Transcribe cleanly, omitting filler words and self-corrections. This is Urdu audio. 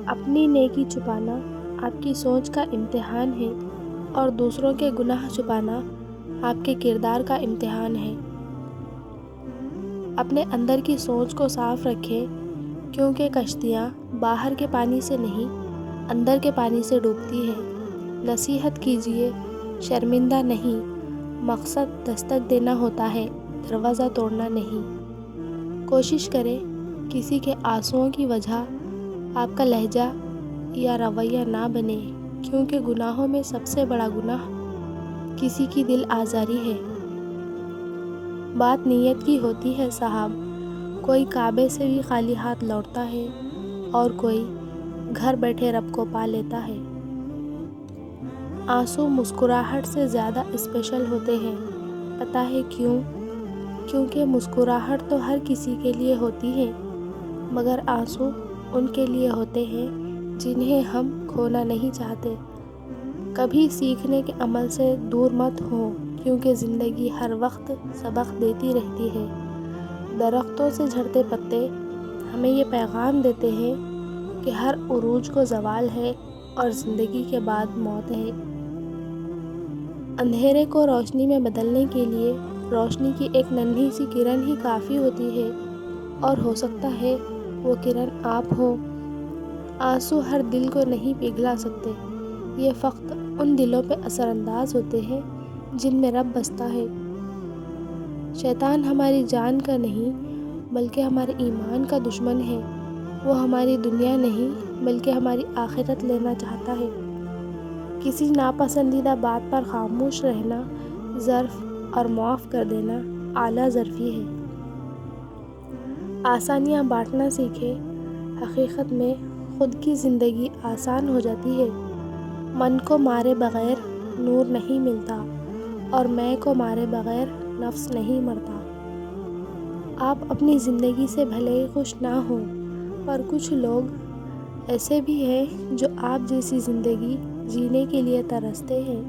اپنی نیکی چھپانا آپ کی سوچ کا امتحان ہے اور دوسروں کے گناہ چھپانا آپ کے کردار کا امتحان ہے۔ اپنے اندر کی سوچ کو صاف رکھیں، کیونکہ کشتیاں باہر کے پانی سے نہیں اندر کے پانی سے ڈوبتی ہیں۔ نصیحت کیجیے، شرمندہ نہیں۔ مقصد دستک دینا ہوتا ہے، دروازہ توڑنا نہیں۔ کوشش کریں کسی کے آنسوؤں کی وجہ آپ کا لہجہ یا رویہ نہ بنے، کیونکہ گناہوں میں سب سے بڑا گناہ کسی کی دل آزاری ہے۔ بات نیت کی ہوتی ہے صاحب، کوئی کعبے سے بھی خالی ہاتھ لوٹتا ہے اور کوئی گھر بیٹھے رب کو پا لیتا ہے۔ آنسو مسکراہٹ سے زیادہ اسپیشل ہوتے ہیں، پتہ ہے کیوں؟ کیونکہ مسکراہٹ تو ہر کسی کے لیے ہوتی ہے، مگر آنسو ان کے لیے ہوتے ہیں جنہیں ہم کھونا نہیں چاہتے۔ کبھی سیکھنے کے عمل سے دور مت ہو، کیونکہ زندگی ہر وقت سبق دیتی رہتی ہے۔ درختوں سے جھڑتے پتے ہمیں یہ پیغام دیتے ہیں کہ ہر عروج کو زوال ہے اور زندگی کے بعد موت ہے۔ اندھیرے کو روشنی میں بدلنے کے لیے روشنی کی ایک ننھی سی کرن ہی کافی ہوتی ہے، اور ہو سکتا ہے وہ کرن آپ ہو۔ آنسو ہر دل کو نہیں پگھلا سکتے، یہ فقط ان دلوں پہ اثر انداز ہوتے ہیں جن میں رب بستا ہے۔ شیطان ہماری جان کا نہیں بلکہ ہمارے ایمان کا دشمن ہے۔ وہ ہماری دنیا نہیں بلکہ ہماری آخرت لینا چاہتا ہے۔ کسی ناپسندیدہ بات پر خاموش رہنا ظرف اور معاف کر دینا اعلیٰ ظرفی ہے۔ آسانیاں بانٹنا سیکھیں، حقیقت میں خود کی زندگی آسان ہو جاتی ہے۔ من کو مارے بغیر نور نہیں ملتا اور میں کو مارے بغیر نفس نہیں مرتا۔ آپ اپنی زندگی سے بھلے ہی خوش نہ ہوں، پر کچھ لوگ ایسے بھی ہیں جو آپ جیسی زندگی جینے کے لیے ترستے ہیں۔